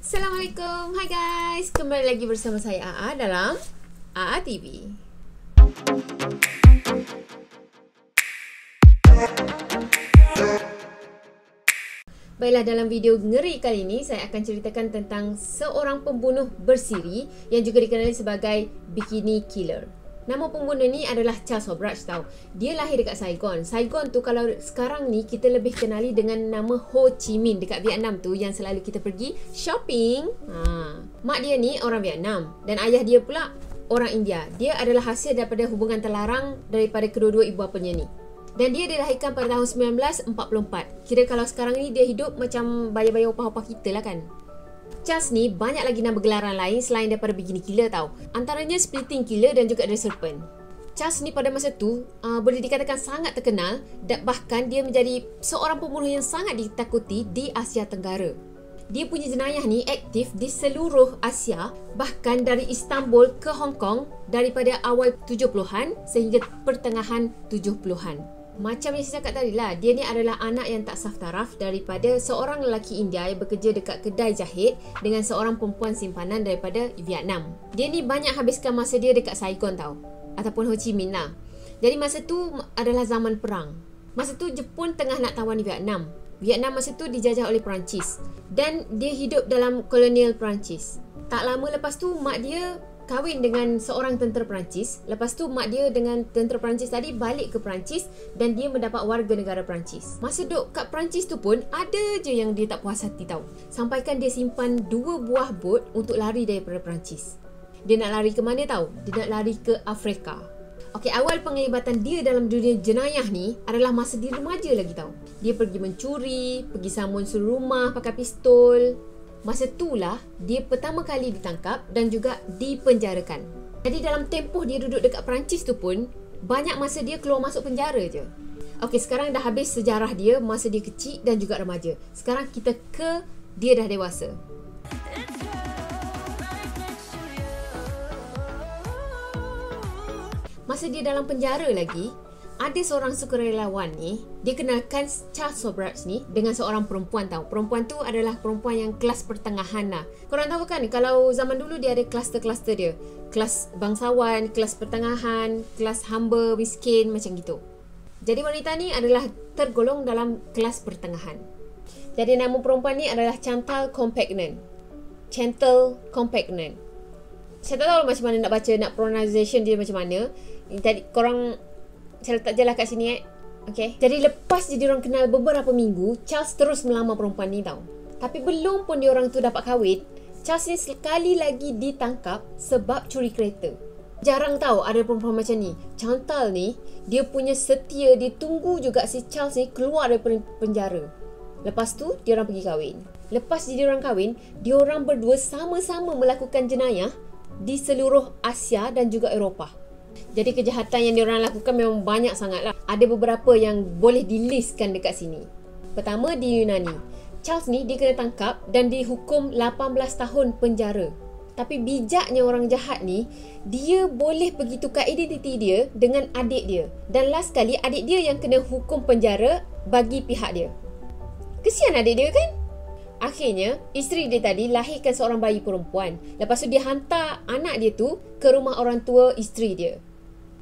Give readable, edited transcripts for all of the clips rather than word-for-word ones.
Assalamualaikum, hai guys. Kembali lagi bersama saya AA dalam AA TV. Baiklah, dalam video ngeri kali ini saya akan ceritakan tentang seorang pembunuh bersiri yang juga dikenali sebagai Bikini Killer. Nama pembunuh ni adalah Charles Hobart tau. Dia lahir dekat Saigon. Saigon tu kalau sekarang ni kita lebih kenali dengan nama Ho Chi Minh dekat Vietnam tu yang selalu kita pergi shopping. Mak dia ni orang Vietnam dan ayah dia pula orang India. Dia adalah hasil daripada hubungan terlarang daripada kedua-dua ibu bapanya ni. Dan dia dilahirkan pada tahun 1944. Kira kalau sekarang ni dia hidup macam bayar-bayar opah-opah kita lah kan. Charles ni banyak lagi nama gelaran lain selain daripada Bikini Killer tau. Antaranya Splitting Killer dan juga The Serpent. Charles ni pada masa tu boleh dikatakan sangat terkenal dan bahkan dia menjadi seorang pembunuh yang sangat ditakuti di Asia Tenggara. Dia punya jenayah ni aktif di seluruh Asia, bahkan dari Istanbul ke Hong Kong daripada awal 70-an sehingga pertengahan 70-an. Macam yang saya cakap tadi lah, dia ni adalah anak yang tak saf taraf daripada seorang lelaki India yang bekerja dekat kedai jahit dengan seorang perempuan simpanan daripada Vietnam. Dia ni banyak habiskan masa dia dekat Saigon tau, ataupun Ho Chi Minh lah. Jadi masa tu adalah zaman perang. Masa tu Jepun tengah nak tawan Vietnam. Vietnam masa tu dijajah oleh Perancis dan dia hidup dalam kolonial Perancis. Tak lama lepas tu mak dia kahwin dengan seorang tentera Perancis. Lepas tu mak dia dengan tentera Perancis tadi balik ke Perancis dan dia mendapat warga negara Perancis. Masa duduk kat Perancis tu pun ada je yang dia tak puas hati tau. Sampaikan dia simpan 2 buah bot untuk lari daripada Perancis. Dia nak lari ke mana tau? Dia nak lari ke Afrika. Okey, awal penglibatan dia dalam dunia jenayah ni adalah masa dia remaja lagi tau. Dia pergi mencuri, pergi sambung suruh rumah pakai pistol. Masa itulah dia pertama kali ditangkap dan juga dipenjarakan. Jadi dalam tempoh dia duduk dekat Perancis tu pun, banyak masa dia keluar masuk penjara je. Okey, sekarang dah habis sejarah dia masa dia kecil dan juga remaja. Sekarang kita ke dia dah dewasa. Masa dia dalam penjara lagi, ada seorang sukarelawan ni, dia kenalkan Charles Hobart ni dengan seorang perempuan tau. Perempuan tu adalah perempuan yang kelas pertengahan lah. Korang tahu kan, kalau zaman dulu dia ada kluster-kluster dia. Kelas bangsawan, kelas pertengahan, kelas hamba, miskin, macam gitu. Jadi wanita ni adalah tergolong dalam kelas pertengahan. Jadi nama perempuan ni adalah Chantal Compagnon. Chantal Compagnon. Saya tak tahu macam mana nak baca, nak pronunciation dia macam mana. Jadi korang, saya letak je lah kat sini Okay. Jadi lepas je diorang kenal beberapa minggu, Charles terus melamar perempuan ni tau. Tapi belum pun diorang tu dapat kahwin, Charles ni sekali lagi ditangkap sebab curi kereta. Jarang tahu ada perempuan macam ni. Chantal ni, dia punya setia, dia tunggu juga si Charles ni keluar dari penjara. Lepas tu diorang pergi kahwin. Lepas je diorang kahwin, diorang berdua sama-sama melakukan jenayah di seluruh Asia dan juga Eropah. Jadi kejahatan yang diorang lakukan memang banyak sangat lah. Ada beberapa yang boleh dilistkan dekat sini. Pertama di Yunani. Charles ni dia kena tangkap dan dihukum 18 tahun penjara. Tapi bijaknya orang jahat ni, dia boleh pergi tukar identiti dia dengan adik dia. Dan last kali adik dia yang kena hukum penjara bagi pihak dia. Kesian adik dia kan? Akhirnya, isteri dia tadi lahirkan seorang bayi perempuan. Lepas tu dia hantar anak dia tu ke rumah orang tua isteri dia.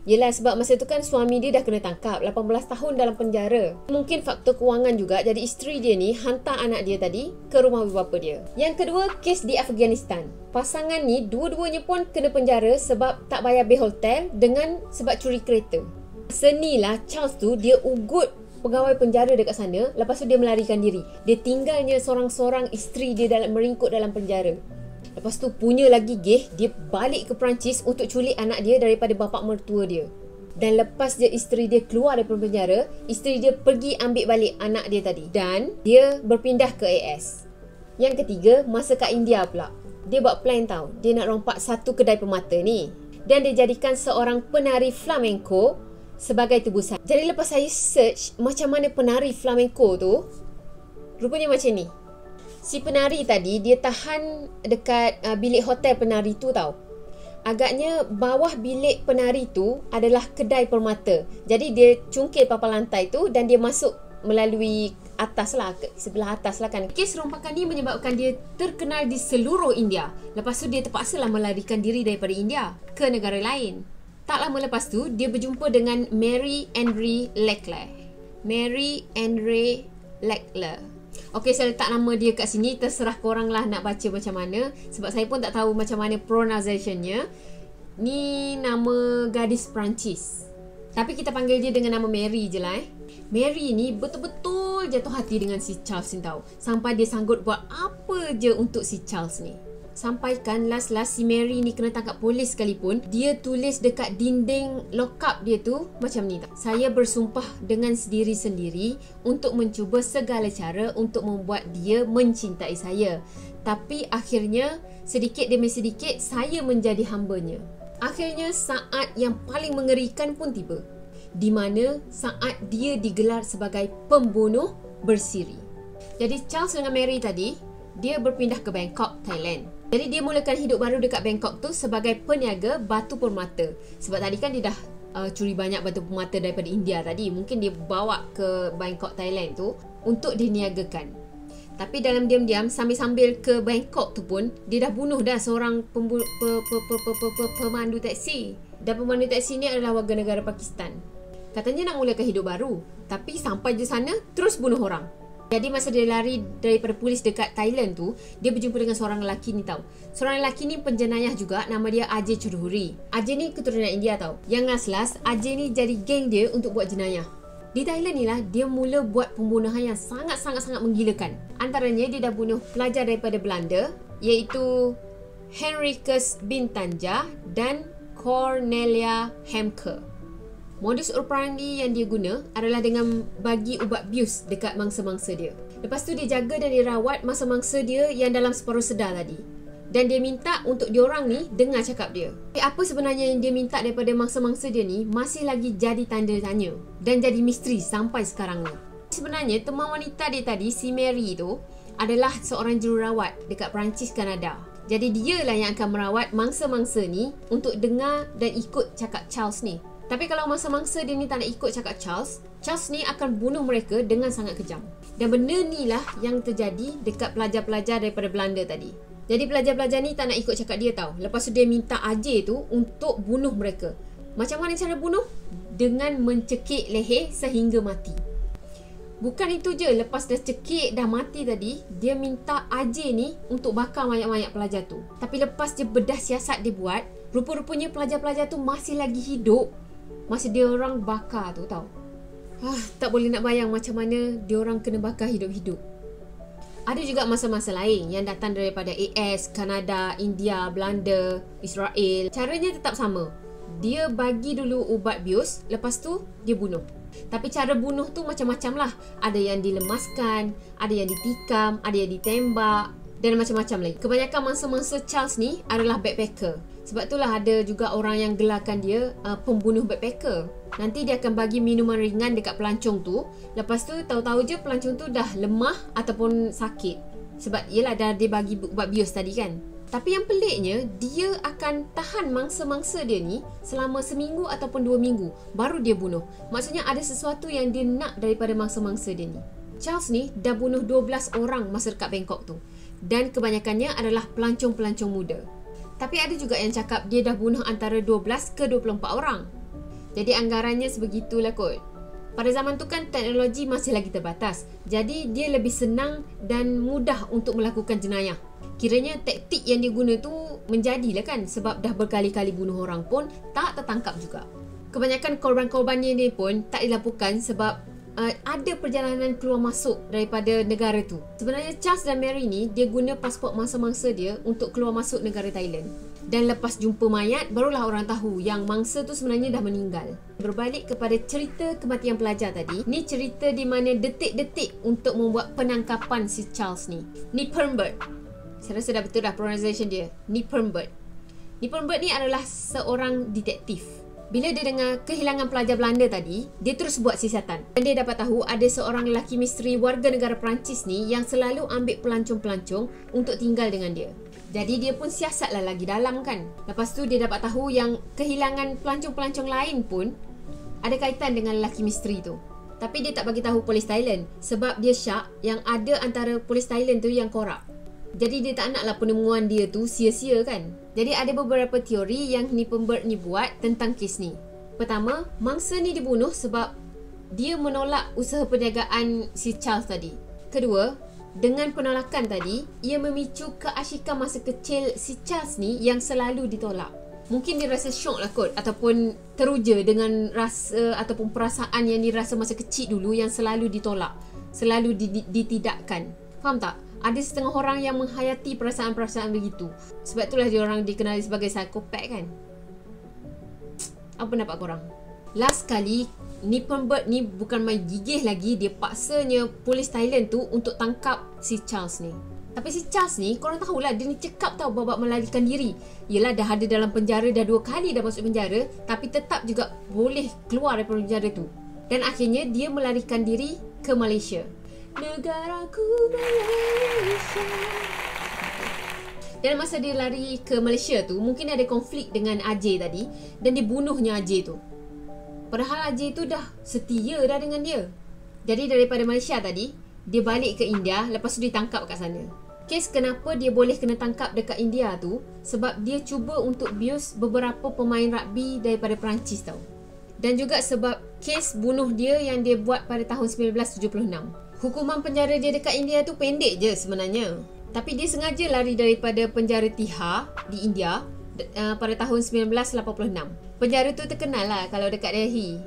Yelah, sebab masa tu kan suami dia dah kena tangkap 18 tahun dalam penjara. Mungkin faktor kewangan juga, jadi isteri dia ni hantar anak dia tadi ke rumah bapa dia. Yang kedua, kes di Afghanistan. Pasangan ni dua-duanya pun kena penjara sebab tak bayar bil hotel dengan sebab curi kereta. Senilah Charles tu dia ugut pegawai penjara dekat sana. Lepas tu dia melarikan diri. Dia tinggalnya seorang-seorang isteri dia meringkuk dalam penjara. Lepas tu punya lagi geh, dia balik ke Perancis untuk culik anak dia daripada bapa mertua dia. Dan lepas je isteri dia keluar daripada penjara, isteri dia pergi ambil balik anak dia tadi. Dan dia berpindah ke AS. Yang ketiga, masa kat India pula. Dia buat plan tau. Dia nak rompak satu kedai permata ni. Dan dia jadikan seorang penari flamenco sebagai tebusan. Jadi lepas saya search macam mana penari flamenco tu, rupanya macam ni. Si penari tadi dia tahan dekat bilik hotel penari tu tau. Agaknya bawah bilik penari tu adalah kedai permata. Jadi dia cungkil papan lantai tu dan dia masuk melalui atas lah, sebelah atas lah kan. Kes rompakan ni menyebabkan dia terkenal di seluruh India. Lepas tu dia terpaksalah melarikan diri daripada India ke negara lain. Tak lama lepas tu dia berjumpa dengan Mary Andre Leclerc. Mary Andre Leclerc. Okey, saya letak nama dia kat sini, terserah korang lah nak baca macam mana, sebab saya pun tak tahu macam mana pronunciation-nya. Ni nama gadis Perancis, tapi kita panggil dia dengan nama Mary je lah. Mary ni betul-betul jatuh hati dengan si Charles ni tau, sampai dia sanggup buat apa je untuk si Charles ni. Sampaikan last-last si Mary ni kena tangkap polis sekalipun, dia tulis dekat dinding lockup dia tu macam ni tau. Saya bersumpah dengan sendiri sendiri untuk mencuba segala cara untuk membuat dia mencintai saya. Tapi akhirnya sedikit demi sedikit saya menjadi hambanya. Akhirnya saat yang paling mengerikan pun tiba, di mana saat dia digelar sebagai pembunuh bersiri. Jadi Charles dengan Mary tadi, dia berpindah ke Bangkok, Thailand. Jadi dia mulakan hidup baru dekat Bangkok tu sebagai peniaga batu permata. Sebab tadi kan dia dah curi banyak batu permata daripada India tadi. Mungkin dia bawa ke Bangkok, Thailand tu untuk diniagakan. Tapi dalam diam-diam sambil-sambil ke Bangkok tu pun, dia dah bunuh dah seorang pemandu taksi. Dan pemandu taksi ni adalah warga negara Pakistan. Katanya nak mulakan hidup baru, tapi sampai je sana terus bunuh orang. Jadi masa dia lari daripada polis dekat Thailand tu, dia berjumpa dengan seorang lelaki ni tau. Seorang lelaki ni penjenayah juga, nama dia Ajay Chaudhuri. Ajay ni keturunan India tau. Yang last Ajay ni jadi geng dia untuk buat jenayah. Di Thailand ni lah dia mula buat pembunuhan yang sangat-sangat menggilakan. Antaranya dia dah bunuh pelajar daripada Belanda, iaitu Henricus Bintanja dan Cornelia Hemke. Modus operandi yang dia guna adalah dengan bagi ubat bius dekat mangsa-mangsa dia. Lepas tu dia jaga dan dirawat mangsa-mangsa dia yang dalam separuh sedar tadi. Dan dia minta untuk diorang ni dengar cakap dia. Tapi apa sebenarnya yang dia minta daripada mangsa-mangsa dia ni masih lagi jadi tanda tanya dan jadi misteri sampai sekarang ni. Sebenarnya teman wanita dia tadi, si Mary tu, adalah seorang jururawat dekat Perancis, Kanada. Jadi dialah yang akan merawat mangsa-mangsa ni untuk dengar dan ikut cakap Charles ni. Tapi kalau mangsa-mangsa dia ni tak nak ikut cakap Charles, Charles ni akan bunuh mereka dengan sangat kejam. Dan benda ni lah yang terjadi dekat pelajar-pelajar daripada Belanda tadi. Jadi pelajar-pelajar ni tak nak ikut cakap dia tau. Lepas tu dia minta Ajay tu untuk bunuh mereka. Macam mana cara bunuh? Dengan mencekik leher sehingga mati. Bukan itu je, lepas dah cekik, dah mati tadi, dia minta Ajay ni untuk bakar mayat-mayat pelajar tu. Tapi lepas dia bedah siasat dia buat, rupa-rupanya pelajar-pelajar tu masih lagi hidup masa dia orang bakar tu tau. Tak boleh nak bayang macam mana dia orang kena bakar hidup-hidup. Ada juga masa-masa lain yang datang daripada AS, Kanada, India, Belanda, Israel. Caranya tetap sama. Dia bagi dulu ubat bius, lepas tu dia bunuh. Tapi cara bunuh tu macam-macam lah. Ada yang dilemaskan, ada yang ditikam, ada yang ditembak dan macam-macam lagi. Kebanyakan mangsa-mangsa Charles ni adalah backpacker. Sebab itulah ada juga orang yang gelarkan dia pembunuh backpacker. Nanti dia akan bagi minuman ringan dekat pelancong tu. Lepas tu tahu-tahu je pelancong tu dah lemah ataupun sakit. Sebab yelah dah dia bagi ubat bius tadi kan. Tapi yang peliknya, dia akan tahan mangsa-mangsa dia ni selama seminggu ataupun 2 minggu. Baru dia bunuh. Maksudnya ada sesuatu yang dia nak daripada mangsa-mangsa dia ni. Charles ni dah bunuh 12 orang masa dekat Bangkok tu. Dan kebanyakannya adalah pelancong-pelancong muda. Tapi ada juga yang cakap dia dah bunuh antara 12 ke 24 orang. Jadi anggarannya sebegitulah kot. Pada zaman tu kan teknologi masih lagi terbatas. Jadi dia lebih senang dan mudah untuk melakukan jenayah. Kiranya taktik yang dia guna tu menjadilah kan, sebab dah berkali-kali bunuh orang pun tak tertangkap juga. Kebanyakan korban-korbannya ni pun tak dilaporkan sebab ada perjalanan keluar masuk daripada negara tu. Sebenarnya Charles dan Mary ni dia guna pasport mangsa-mangsa dia untuk keluar masuk negara Thailand. Dan lepas jumpa mayat, barulah orang tahu yang mangsa tu sebenarnya dah meninggal. Berbalik kepada cerita kematian pelajar tadi, ni cerita di mana detik-detik untuk membuat penangkapan si Charles ni. Nippenberg. Saya rasa dah betul dah pronunciation dia. Nippenberg. Nippenberg ni adalah seorang detektif. Bila dia dengar kehilangan pelajar Belanda tadi, dia terus buat siasatan. Dan dia dapat tahu ada seorang lelaki misteri warga negara Perancis ni yang selalu ambil pelancong-pelancong untuk tinggal dengan dia. Jadi dia pun siasatlah lagi dalam kan. Lepas tu dia dapat tahu yang kehilangan pelancong-pelancong lain pun ada kaitan dengan lelaki misteri tu. Tapi dia tak bagi tahu polis Thailand sebab dia syak yang ada antara polis Thailand tu yang korup. Jadi dia tak naklah penemuan dia tu sia-sia kan. Jadi ada beberapa teori yang Knippenberg ni buat tentang kes ni. Pertama, mangsa ni dibunuh sebab dia menolak usaha perniagaan si Charles tadi. Kedua, dengan penolakan tadi, ia memicu keasyikan masa kecil si Charles ni yang selalu ditolak. Mungkin dia rasa syok lah kot, ataupun teruja dengan rasa ataupun perasaan yang dirasa masa kecil dulu yang selalu ditolak, selalu ditidakkan. Faham tak? Ada setengah orang yang menghayati perasaan-perasaan begitu. Sebab itulah dia orang dikenali sebagai psikopat kan. Apa pendapat korang? Last kali, Knippenberg ni bukan main gigih lagi. Dia paksanya polis Thailand tu untuk tangkap si Charles ni. Tapi si Charles ni, korang tahulah, dia ni cekap tau babak melarikan diri. Yelah, dah ada dalam penjara, dah 2 kali dah masuk penjara, tapi tetap juga boleh keluar daripada penjara tu. Dan akhirnya dia melarikan diri ke Malaysia. Negaraku Malaysia. Dan masa dia lari ke Malaysia tu, mungkin ada konflik dengan Ajay tadi, dan dia bunuhnya Ajay tu. Padahal Ajay tu dah setia dah dengan dia. Jadi daripada Malaysia tadi, dia balik ke India, lepas tu ditangkap kat sana. Kes kenapa dia boleh kena tangkap dekat India tu, sebab dia cuba untuk bius beberapa pemain rugby daripada Perancis tau. Dan juga sebab kes bunuh dia yang dia buat pada tahun 1976. Hukuman penjara dia dekat India tu pendek je sebenarnya. Tapi dia sengaja lari daripada penjara Tihar di India pada tahun 1986. Penjara tu terkenal lah kalau dekat Delhi.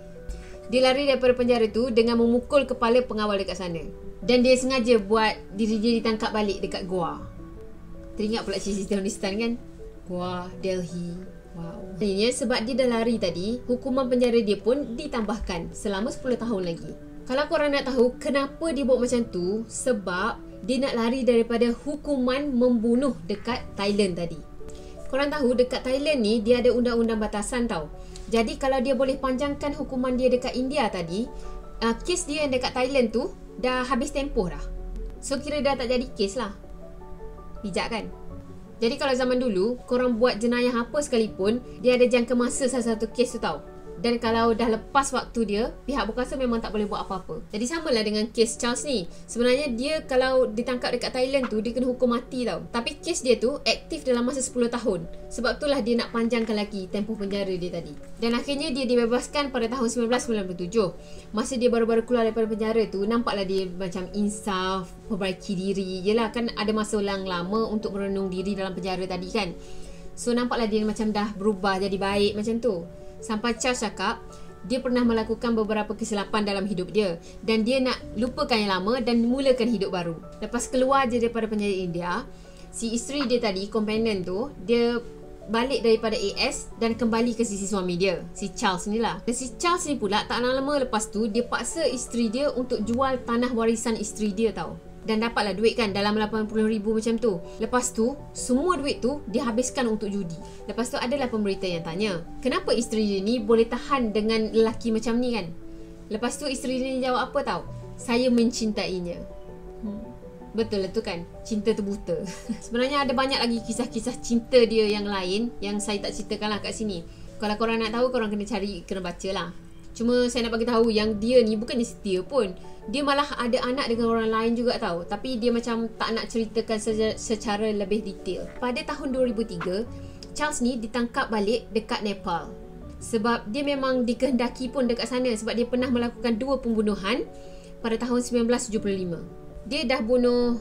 Dia lari daripada penjara tu dengan memukul kepala pengawal dekat sana. Dan dia sengaja buat diri dia ditangkap balik dekat Goa. Teringat pula cerita Afghanistan kan? Goa, Delhi. Wow. Akhirnya sebab dia dah lari tadi, hukuman penjara dia pun ditambahkan selama 10 tahun lagi. Kalau korang nak tahu kenapa dia buat macam tu, sebab dia nak lari daripada hukuman membunuh dekat Thailand tadi. Korang tahu dekat Thailand ni dia ada undang-undang batasan tau. Jadi kalau dia boleh panjangkan hukuman dia dekat India tadi, kes dia yang dekat Thailand tu dah habis tempoh dah. So kira dah tak jadi kes lah. Bijak kan? Jadi kalau zaman dulu korang buat jenayah apa sekalipun, dia ada jangka masa salah satu kes tu tau. Dan kalau dah lepas waktu dia, pihak berkuasa memang tak boleh buat apa-apa. Jadi samalah dengan kes Charles ni. Sebenarnya dia kalau ditangkap dekat Thailand tu, dia kena hukum mati tau. Tapi kes dia tu aktif dalam masa 10 tahun. Sebab itulah dia nak panjangkan lagi tempoh penjara dia tadi. Dan akhirnya dia dibebaskan pada tahun 1997. Masa dia baru-baru keluar daripada penjara tu, nampaklah dia macam insaf, perbaiki diri. Yelah kan ada masa yang lama untuk merenung diri dalam penjara tadi kan. So nampaklah dia macam dah berubah jadi baik macam tu. Sampai Charles cakap dia pernah melakukan beberapa kesilapan dalam hidup dia dan dia nak lupakan yang lama dan mulakan hidup baru. Lepas keluar je daripada penjara India, si isteri dia tadi, companion tu, dia balik daripada AS dan kembali ke sisi suami dia, si Charles ni lah. Dan si Charles ni pula tak lama lepas tu dia paksa isteri dia untuk jual tanah warisan isteri dia tau. Dan dapatlah duit kan dalam 80,000 macam tu. Lepas tu semua duit tu dia habiskan untuk judi. Lepas tu adalah pemberita yang tanya, kenapa isteri dia ni boleh tahan dengan lelaki macam ni kan? Lepas tu isteri dia ni jawab apa tau? Saya mencintainya. Betul lah tu kan, cinta tu buta. Sebenarnya ada banyak lagi kisah-kisah cinta dia yang lain yang saya tak ceritakan lah kat sini. Kalau korang nak tahu, korang kena cari, kena baca lah. Cuma saya nak bagi tahu yang dia ni bukannya setia pun. Dia malah ada anak dengan orang lain juga tahu. Tapi dia macam tak nak ceritakan secara lebih detail. Pada tahun 2003, Charles ni ditangkap balik dekat Nepal. Sebab dia memang dikehendaki pun dekat sana. Sebab dia pernah melakukan 2 pembunuhan pada tahun 1975. Dia dah bunuh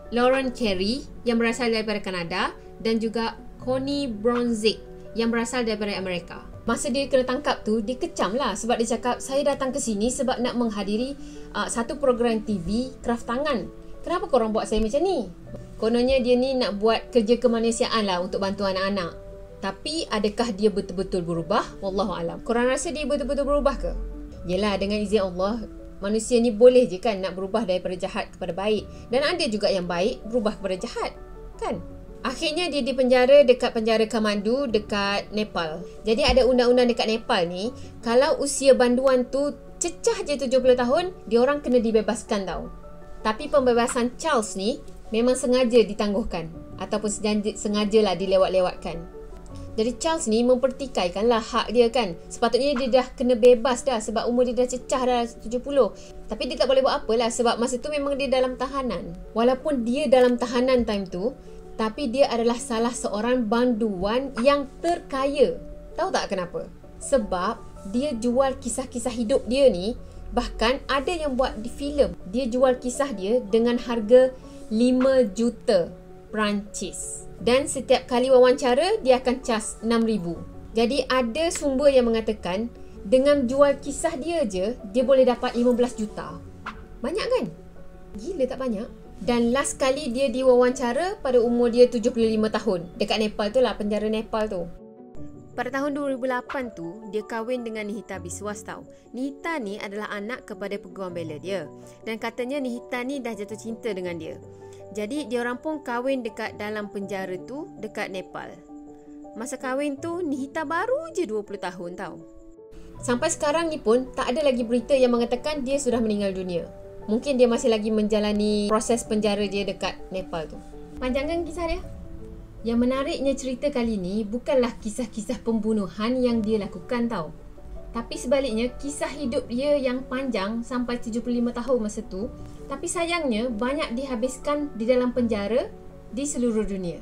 Lauren Carey yang berasal daripada Kanada dan juga Connie Bronzik yang berasal daripada Amerika. Masa dia kena tangkap tu, dia kecam lah sebab dia cakap, saya datang ke sini sebab nak menghadiri satu program TV kraft tangan. Kenapa korang buat saya macam ni? Kononnya dia ni nak buat kerja kemanusiaan lah untuk bantu anak-anak. Tapi adakah dia betul-betul berubah? Wallahualam. Korang rasa dia betul-betul berubah ke? Yelah, dengan izin Allah, manusia ni boleh je kan nak berubah daripada jahat kepada baik. Dan ada juga yang baik berubah kepada jahat, kan? Akhirnya dia dipenjara dekat penjara Kathmandu dekat Nepal. Jadi ada undang-undang dekat Nepal ni, kalau usia banduan tu cecah je 70 tahun, dia orang kena dibebaskan tau. Tapi pembebasan Charles ni memang sengaja ditangguhkan ataupun sengajalah dilewat-lewatkan. Jadi Charles ni mempertikaikanlah hak dia kan. Sepatutnya dia dah kena bebas dah sebab umur dia dah cecah dah 70. Tapi dia tak boleh buat apalah sebab masa tu memang dia dalam tahanan. Walaupun dia dalam tahanan time tu, tapi dia adalah salah seorang banduan yang terkaya. Tahu tak kenapa? Sebab dia jual kisah-kisah hidup dia ni. Bahkan ada yang buat di filem. Dia jual kisah dia dengan harga 5 juta Perancis. Dan setiap kali wawancara, dia akan cas 6,000. Jadi ada sumber yang mengatakan, dengan jual kisah dia je, dia boleh dapat 15 juta. Banyak kan? Gila tak banyak? Dan last kali dia diwawancara pada umur dia 75 tahun. Dekat Nepal tu lah, penjara Nepal tu. Pada tahun 2008 tu, dia kahwin dengan Nihita Biswas tau. Nihita ni adalah anak kepada peguam bela dia. Dan katanya Nihita ni dah jatuh cinta dengan dia. Jadi diorang pun kahwin dekat dalam penjara tu dekat Nepal. Masa kahwin tu Nihita baru je 20 tahun tau. Sampai sekarang ni pun tak ada lagi berita yang mengatakan dia sudah meninggal dunia. Mungkin dia masih lagi menjalani proses penjara dia dekat Nepal tu. Panjang kan kisah dia? Yang menariknya cerita kali ni bukanlah kisah-kisah pembunuhan yang dia lakukan tau. Tapi sebaliknya kisah hidup dia yang panjang sampai 75 tahun masa tu. Tapi sayangnya banyak dihabiskan di dalam penjara di seluruh dunia.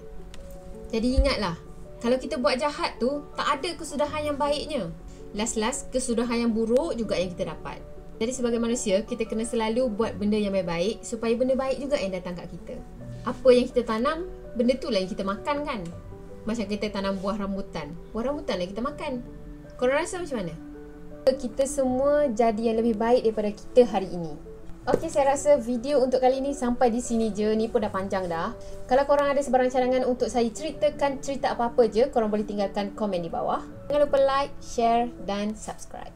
Jadi ingatlah, kalau kita buat jahat tu, tak ada kesudahan yang baiknya. Last-last, kesudahan yang buruk juga yang kita dapat. Jadi sebagai manusia, kita kena selalu buat benda yang baik-baik supaya benda baik juga yang datang kat kita. Apa yang kita tanam, benda tu lah yang kita makan kan. Macam kita tanam buah rambutan. Buah rambutan lah kita makan. Korang rasa macam mana? Kita semua jadi yang lebih baik daripada kita hari ini. Okey, saya rasa video untuk kali ni sampai di sini je. Ni pun dah panjang dah. Kalau korang ada sebarang cadangan untuk saya ceritakan cerita apa-apa je, korang boleh tinggalkan komen di bawah. Jangan lupa like, share dan subscribe.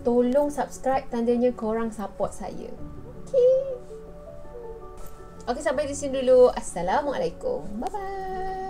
Tolong subscribe, tandanya korang support saya. Okey, sampai di sini dulu. Assalamualaikum. Bye-bye.